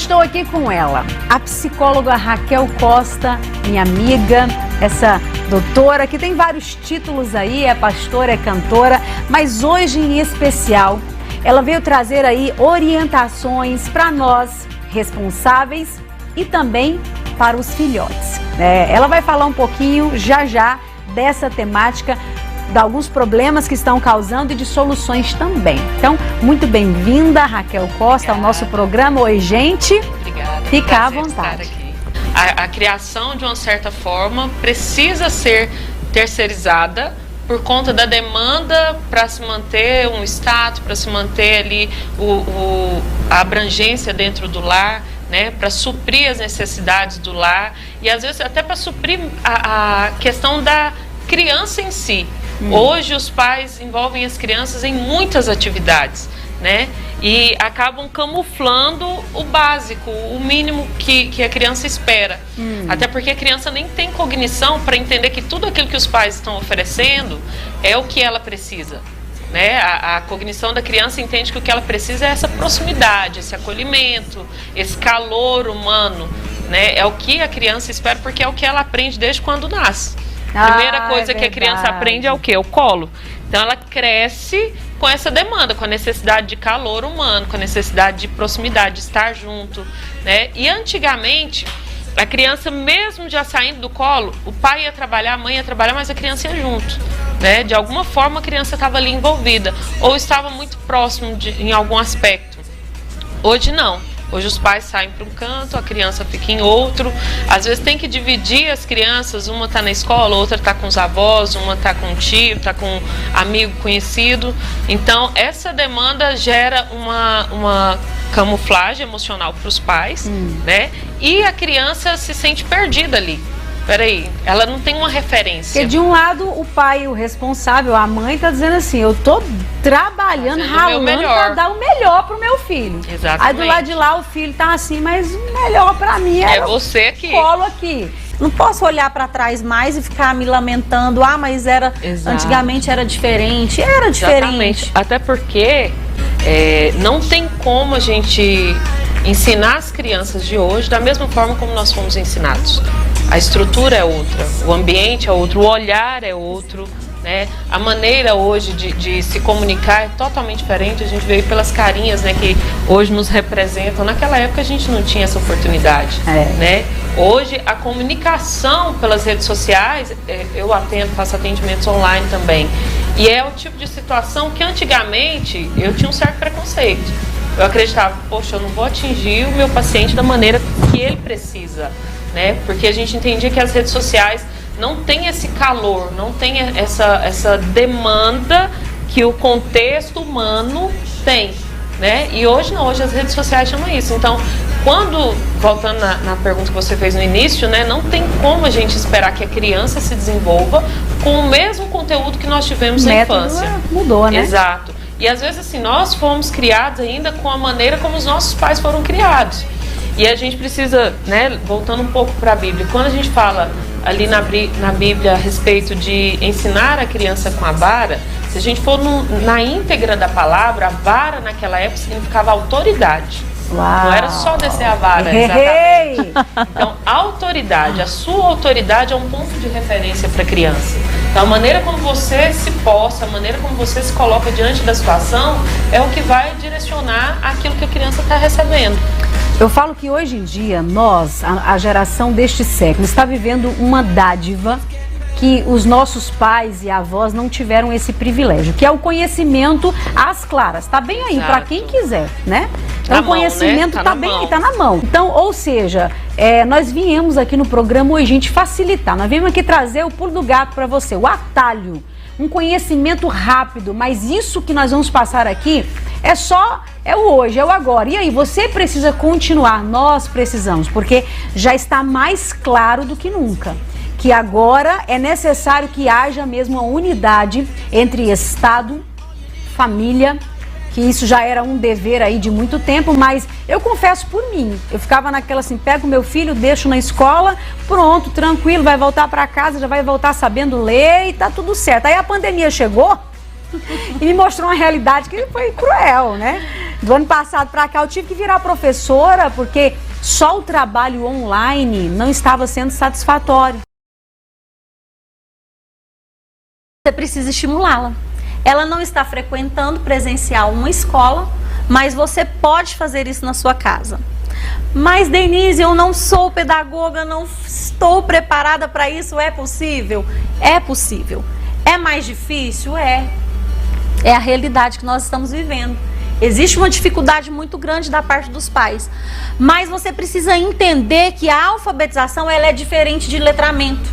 estou aqui com ela, a psicóloga Raquel Costa, minha amiga, essa doutora que tem vários títulos aí, é pastora, é cantora, mas hoje em especial ela veio trazer aí orientações para nós responsáveis e também para os filhotes. Ela vai falar um pouquinho já dessa temática, de alguns problemas que estão causando e de soluções também. Então, muito bem-vinda, Raquel Costa, ao nosso programa. Oi, gente. Obrigada. Fica à vontade. A criação, de uma certa forma, precisa ser terceirizada por conta da demanda para se manter um status, para se manter ali a abrangência dentro do lar, né, para suprir as necessidades do lar e às vezes até para suprir a questão da criança em si. Hoje os pais envolvem as crianças em muitas atividades, né? E acabam camuflando o básico, o mínimo que a criança espera. Até porque a criança nem tem cognição para entender que tudo aquilo que os pais estão oferecendo é o que ela precisa. Né? A cognição da criança entende que o que ela precisa é essa proximidade, esse acolhimento, esse calor humano. Né? É o que a criança espera, porque é o que ela aprende desde quando nasce. A primeira coisa que a criança aprende é o quê? O colo. Então ela cresce com essa demanda, com a necessidade de calor humano, com a necessidade de proximidade, de estar junto, né? E antigamente, a criança mesmo já saindo do colo, o pai ia trabalhar, a mãe ia trabalhar, mas a criança ia junto, né? De alguma forma a criança estava ali envolvida, ou estava muito próximo em algum aspecto. Hoje não. Hoje os pais saem para um canto, a criança fica em outro. Às vezes tem que dividir as crianças, uma está na escola, outra está com os avós, uma está com um tio, está com um amigo conhecido. Então essa demanda gera uma camuflagem emocional para os pais, né? E a criança se sente perdida ali. Peraí, ela não tem uma referência. Porque de um lado o pai, o responsável, a mãe está dizendo assim, eu tô trabalhando, ralando para dar o melhor pro meu filho. Exatamente. Aí do lado de lá o filho tá assim, mas o melhor para mim é você aqui. Colo aqui. Não posso olhar para trás mais e ficar me lamentando, mas era antigamente era diferente. Era diferente. Exatamente. Até porque não tem como a gente ensinar as crianças de hoje da mesma forma como nós fomos ensinados. A estrutura é outra, o ambiente é outro, o olhar é outro, né? A maneira hoje de se comunicar é totalmente diferente. A gente veio pelas carinhas, né, que hoje nos representam. Naquela época a gente não tinha essa oportunidade, né? Hoje a comunicação pelas redes sociais, eu faço atendimentos online também. E é o tipo de situação que antigamente eu tinha um certo preconceito. Eu acreditava, poxa, eu não vou atingir o meu paciente da maneira que ele precisa, né? Porque a gente entendia que as redes sociais não tem esse calor, não tem essa demanda que o contexto humano tem, né? E hoje não, hoje as redes sociais chamam isso. Então, voltando na pergunta que você fez no início, né? Não tem como a gente esperar que a criança se desenvolva com o mesmo conteúdo que nós tivemos na infância. Mudou, né? Exato. E às vezes assim, nós fomos criados ainda com a maneira como os nossos pais foram criados. E a gente precisa, né, voltando um pouco para a Bíblia, quando a gente fala ali na Bíblia a respeito de ensinar a criança com a vara, se a gente for na íntegra da palavra, a vara naquela época significava autoridade. Uau. Não era só descer a vara, exatamente. Então, a autoridade, a sua autoridade é um ponto de referência para a criança. Então, a maneira como você se posta, a maneira como você se coloca diante da situação é o que vai direcionar aquilo que a criança está recebendo. Eu falo que hoje em dia, nós, a geração deste século, está vivendo uma dádiva que os nossos pais e avós não tiveram esse privilégio, que é o conhecimento às claras. Está bem aí para quem quiser, né? Então, o conhecimento está bem aí, está na mão. Então, ou seja, nós viemos aqui no programa hoje, a gente facilitar. Nós viemos aqui trazer o pulo do gato para você, o atalho, um conhecimento rápido, mas isso que nós vamos passar aqui é o hoje, é o agora. E aí, você precisa continuar, nós precisamos, porque já está mais claro do que nunca. Que agora é necessário que haja mesmo uma unidade entre Estado, família, que isso já era um dever aí de muito tempo, mas eu confesso por mim, eu ficava naquela assim, pego meu filho, deixo na escola, pronto, tranquilo, vai voltar para casa, já vai voltar sabendo ler e tá tudo certo. Aí a pandemia chegou e me mostrou uma realidade que foi cruel, né? Do ano passado para cá eu tive que virar professora porque só o trabalho online não estava sendo satisfatório. Você precisa estimulá-la. Ela não está frequentando presencial uma escola, mas você pode fazer isso na sua casa. Mas, Denise, eu não sou pedagoga, não estou preparada para isso. É possível? É possível. É mais difícil? É. É a realidade que nós estamos vivendo. Existe uma dificuldade muito grande da parte dos pais. Mas você precisa entender que a alfabetização ela é diferente de letramento.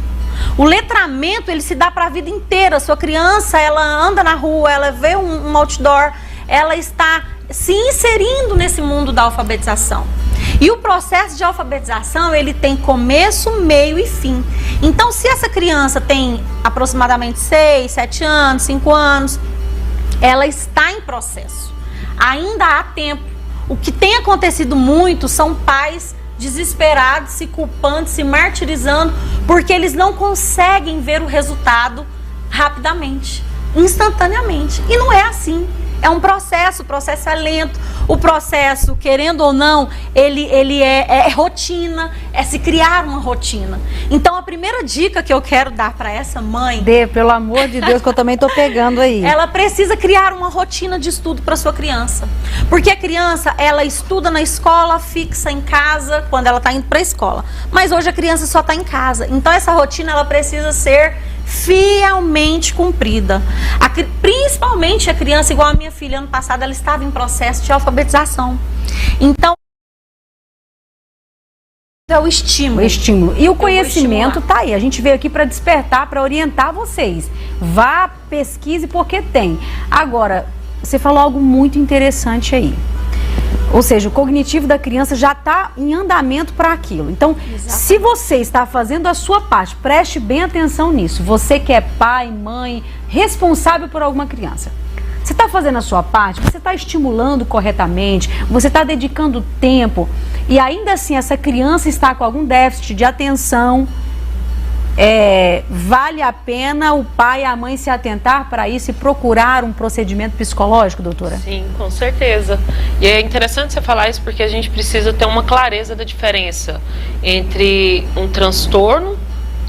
O letramento, ele se dá para a vida inteira. Sua criança, ela anda na rua, ela vê um outdoor, ela está se inserindo nesse mundo da alfabetização. E o processo de alfabetização, ele tem começo, meio e fim. Então, se essa criança tem aproximadamente 6, 7 anos, 5 anos, ela está em processo. Ainda há tempo. O que tem acontecido muito são pais desesperados, se culpando, se martirizando, porque eles não conseguem ver o resultado rapidamente, instantaneamente. E não é assim. É um processo, o processo é lento, o processo, querendo ou não, ele é rotina, é se criar uma rotina. Então, a primeira dica que eu quero dar para essa mãe... Pelo amor de Deus, que eu também tô pegando aí. Ela precisa criar uma rotina de estudo para sua criança. Porque a criança, ela estuda na escola, fixa em casa, quando ela está indo para a escola. Mas hoje a criança só está em casa. Então, essa rotina, ela precisa ser fielmente cumprida. Principalmente a criança, igual a minha filha, ano passado, ela estava em processo de alfabetização. Então, é o estímulo. O estímulo. E o conhecimento tá aí. A gente veio aqui para despertar, para orientar vocês. Vá, pesquise, porque tem. Agora, você falou algo muito interessante aí. Ou seja, o cognitivo da criança já está em andamento para aquilo. Então, se você está fazendo a sua parte, preste bem atenção nisso. Você que é pai, mãe, responsável por alguma criança. Você está fazendo a sua parte, você está estimulando corretamente, você está dedicando tempo e ainda assim essa criança está com algum déficit de atenção. Vale a pena o pai e a mãe se atentar para isso e procurar um procedimento psicológico, doutora? Sim, com certeza. E é interessante você falar isso porque a gente precisa ter uma clareza da diferença entre um transtorno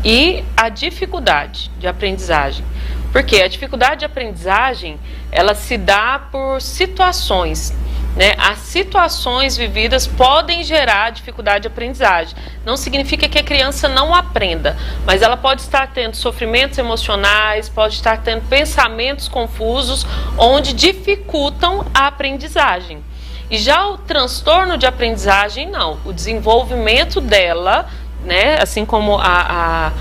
e a dificuldade de aprendizagem. Porque a dificuldade de aprendizagem, ela se dá por situações, né? As situações vividas podem gerar dificuldade de aprendizagem. Não significa que a criança não aprenda, mas ela pode estar tendo sofrimentos emocionais, pode estar tendo pensamentos confusos, onde dificultam a aprendizagem. E já o transtorno de aprendizagem, não. O desenvolvimento dela, né, assim como a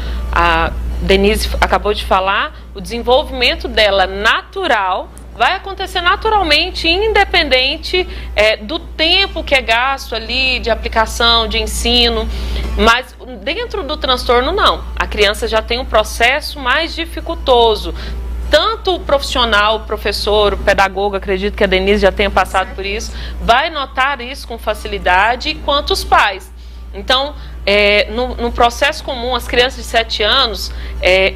Denise acabou de falar, o desenvolvimento dela natural vai acontecer naturalmente, independente do tempo que é gasto ali de aplicação, de ensino. Mas dentro do transtorno, não. A criança já tem um processo mais dificultoso. Tanto o profissional, o professor, o pedagogo, acredito que a Denise já tenha passado por isso, vai notar isso com facilidade, quanto os pais. Então, no processo comum, as crianças de 7 anos,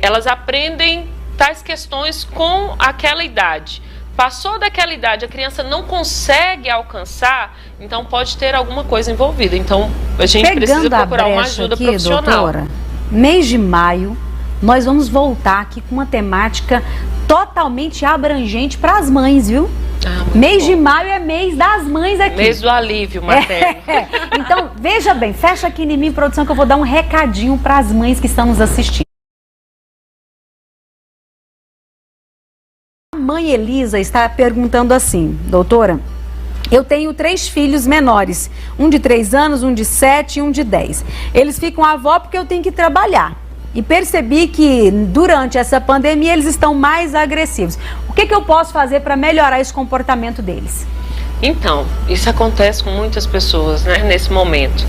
elas aprendem tais questões com aquela idade. Passou daquela idade, a criança não consegue alcançar, então pode ter alguma coisa envolvida. Então, a gente precisa procurar uma ajuda profissional. Doutora, mês de maio, nós vamos voltar aqui com uma temática totalmente abrangente para as mães, viu? Mês de maio é mês das mães aqui. Mês do alívio materno. Então, veja bem, fecha aqui em mim, produção, que eu vou dar um recadinho para as mães que estão nos assistindo. A mãe Elisa está perguntando assim, doutora, eu tenho 3 filhos menores, um de 3 anos, um de 7 e um de 10. Eles ficam avó porque eu tenho que trabalhar. E percebi que durante essa pandemia eles estão mais agressivos. O que eu posso fazer para melhorar esse comportamento deles? Então, isso acontece com muitas pessoas, né, nesse momento.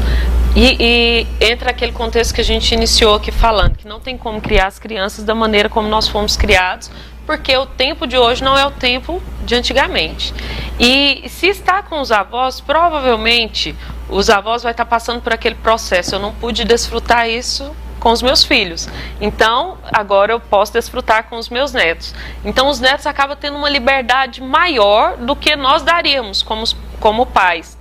E entra aquele contexto que a gente iniciou aqui falando, que não tem como criar as crianças da maneira como nós fomos criados, porque o tempo de hoje não é o tempo de antigamente. E se está com os avós, provavelmente os avós vão estar passando por aquele processo. Eu não pude desfrutar isso com os meus filhos, então agora eu posso desfrutar com os meus netos. Então os netos acabam tendo uma liberdade maior do que nós daríamos como como pais.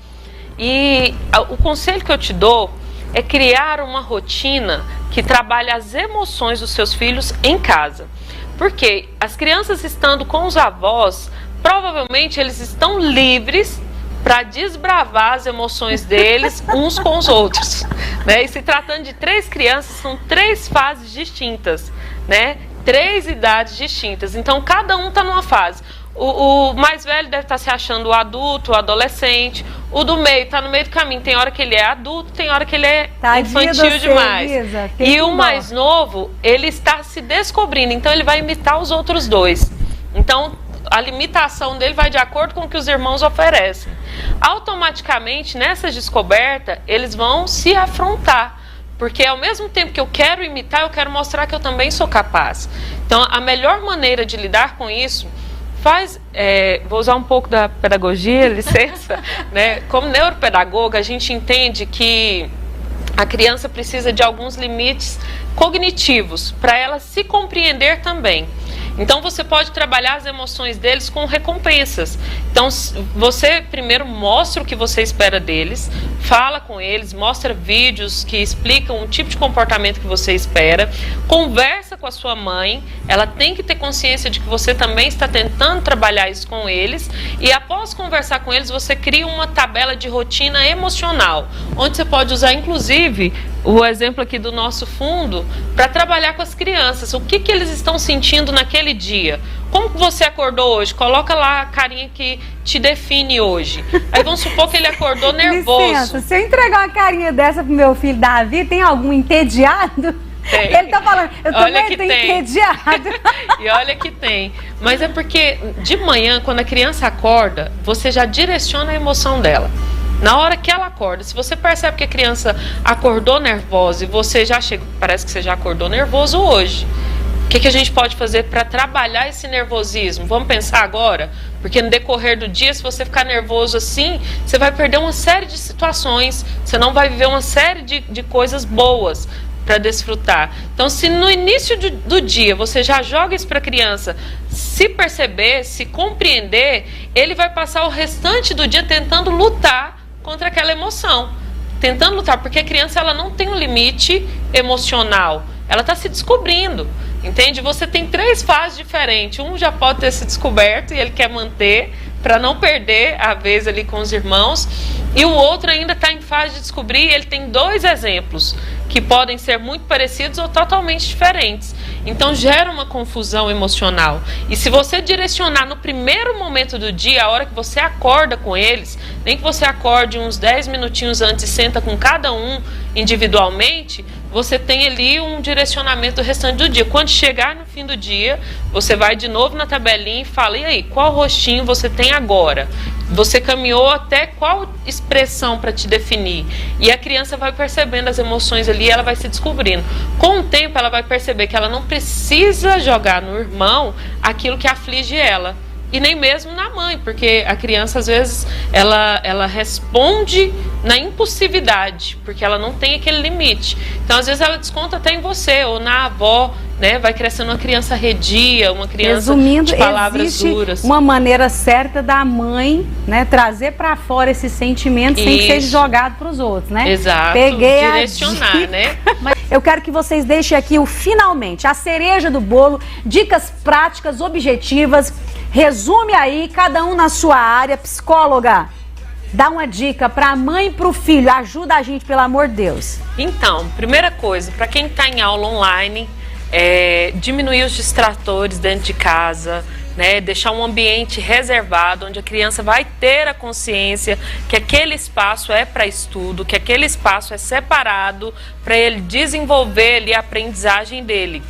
E o conselho que eu te dou é criar uma rotina que trabalhe as emoções dos seus filhos em casa. Porque as crianças estando com os avós, provavelmente eles estão livres para desbravar as emoções deles uns com os outros, né? E se tratando de 3 crianças, são 3 fases distintas, né? 3 idades distintas, então cada um está numa fase. O mais velho deve estar se achando o adulto, o adolescente. O do meio está no meio do caminho. Tem hora que ele é adulto, tem hora que ele é infantil demais. E o mais novo, ele está se descobrindo. Então ele vai imitar os outros 2. Então a limitação dele vai de acordo com o que os irmãos oferecem. Automaticamente, nessa descoberta, eles vão se afrontar. Porque ao mesmo tempo que eu quero imitar, eu quero mostrar que eu também sou capaz. Então a melhor maneira de lidar com isso vou usar um pouco da pedagogia, licença, né? Como neuropedagoga, a gente entende que a criança precisa de alguns limites cognitivos para ela se compreender também. Então você pode trabalhar as emoções deles com recompensas. Então você primeiro mostra o que você espera deles, fala com eles, mostra vídeos que explicam o tipo de comportamento que você espera, conversa com a sua mãe, ela tem que ter consciência de que você também está tentando trabalhar isso com eles, e após conversar com eles você cria uma tabela de rotina emocional, onde você pode usar inclusive o exemplo aqui do nosso fundo para trabalhar com as crianças, o que eles estão sentindo naquele dia. Como que você acordou hoje? Coloca lá a carinha que te define hoje. Aí vamos supor que ele acordou nervoso. Licença, se eu entregar uma carinha dessa pro meu filho Davi, tem algum entediado? Tem. Ele tá falando, eu também tô entediado. E olha que tem. Mas é porque de manhã, quando a criança acorda, você já direciona a emoção dela. Na hora que ela acorda, se você percebe que a criança acordou nervosa e você já chega, parece que você já acordou nervoso hoje. O que a gente pode fazer para trabalhar esse nervosismo? Vamos pensar agora? Porque no decorrer do dia, se você ficar nervoso assim, você vai perder uma série de situações, você não vai viver uma série de coisas boas para desfrutar. Então, se no início do dia você já joga isso para a criança se perceber, se compreender, ele vai passar o restante do dia tentando lutar contra aquela emoção. Tentando lutar, porque a criança ela não tem um limite emocional. Ela está se descobrindo, entende? Você tem 3 fases diferentes. Um já pode ter se descoberto e ele quer manter para não perder a vez ali com os irmãos. E o outro ainda está em fase de descobrir. Ele tem 2 exemplos que podem ser muito parecidos ou totalmente diferentes. Então gera uma confusão emocional. E se você direcionar no primeiro momento do dia, a hora que você acorda com eles, nem que você acorde uns 10 minutinhos antes e senta com cada um individualmente, você tem ali um direcionamento do restante do dia. Quando chegar no fim do dia, você vai de novo na tabelinha e fala, e aí, qual rostinho você tem agora? Você caminhou até qual expressão para te definir? E a criança vai percebendo as emoções ali, ela vai se descobrindo. Com o tempo, ela vai perceber que ela não precisa jogar no irmão aquilo que aflige ela. E nem mesmo na mãe, porque a criança, às vezes, ela responde na impulsividade, porque ela não tem aquele limite. Então, às vezes, ela desconta até em você, ou na avó, né? Vai crescendo uma criança arredia, uma criança de palavras duras. Uma maneira certa da mãe, né, trazer para fora esse sentimento sem que seja jogado para os outros, né? Exato, peguei direcionar, né? Mas eu quero que vocês deixem aqui o finalmente, a cereja do bolo, dicas práticas, objetivas. Resume aí, cada um na sua área. Psicóloga, dá uma dica para a mãe e para o filho. Ajuda a gente, pelo amor de Deus. Então, primeira coisa, para quem está em aula online, diminuir os distratores dentro de casa, né? Deixar um ambiente reservado, onde a criança vai ter a consciência que aquele espaço é para estudo, que aquele espaço é separado para ele desenvolver ali a aprendizagem dele.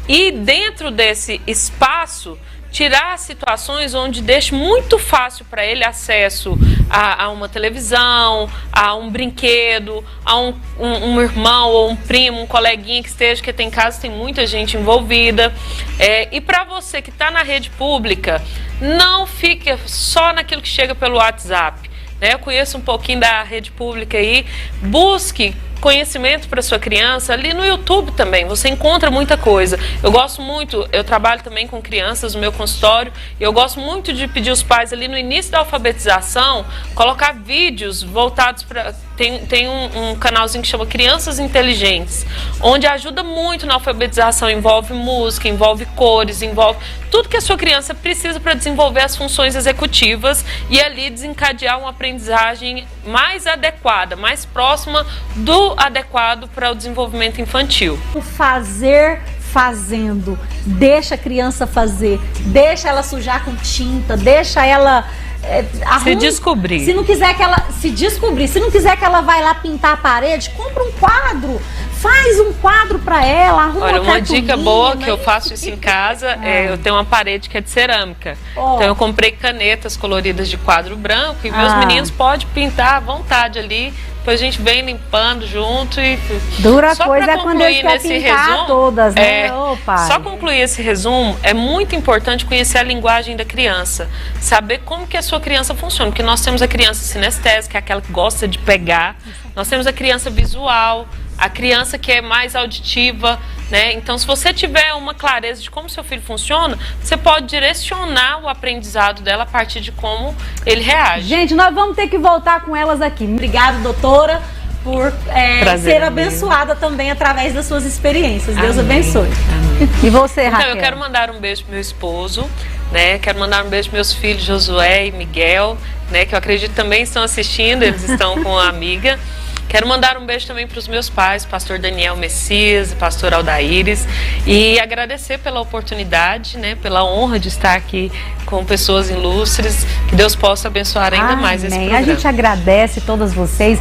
E dentro desse espaço, tirar situações onde deixe muito fácil para ele acesso a uma televisão, a um brinquedo, a um irmão ou um primo, um coleguinha que esteja, que tem casa, tem muita gente envolvida. E para você que está na rede pública, não fique só naquilo que chega pelo WhatsApp. Eu conheço um pouquinho da rede pública aí, busque conhecimento para sua criança ali no YouTube também. Você encontra muita coisa. Eu gosto muito, eu trabalho também com crianças no meu consultório, e eu gosto muito de pedir os pais ali no início da alfabetização, colocar vídeos voltados para... Tem um canalzinho que chama Crianças Inteligentes, onde ajuda muito na alfabetização, envolve música, envolve cores, envolve tudo que a sua criança precisa para desenvolver as funções executivas e ali desencadear uma aprendizagem mais adequada, mais próxima do adequado para o desenvolvimento infantil. O fazer fazendo, deixa a criança fazer, deixa ela sujar com tinta, deixa ela... se descobrir. Se não quiser que ela se descobrir, se não quiser que ela vai lá pintar a parede, compra um quadro, faz um quadro para ela, arruma Olha, uma cartolina, dica boa que eu faço isso em casa, eu tenho uma parede que é de cerâmica. Então eu comprei canetas coloridas de quadro branco e meus meninos podem pintar à vontade ali. Depois a gente vem limpando junto e... Dura só coisa é quando eles querem pintar resumo, todas, né? Só concluir esse resumo, é muito importante conhecer a linguagem da criança. Saber como que a sua criança funciona. Porque nós temos a criança sinestésica, que é aquela que gosta de pegar. Nós temos a criança visual, a criança que é mais auditiva, né? Então, se você tiver uma clareza de como seu filho funciona, você pode direcionar o aprendizado dela a partir de como ele reage. Gente, nós vamos ter que voltar com elas aqui. Obrigada, doutora, por ser abençoada também através das suas experiências. Deus abençoe. Amém. E você, Raquel? Então, eu quero mandar um beijo pro meu esposo, né? Quero mandar um beijo para meus filhos Josué e Miguel, né? Que eu acredito também estão assistindo, eles estão com uma amiga. Quero mandar um beijo também para os meus pais, pastor Daniel Messias e pastor Aldaíris, e agradecer pela oportunidade, né, pela honra de estar aqui com pessoas ilustres, que Deus possa abençoar ainda mais esse programa. A gente agradece todas vocês.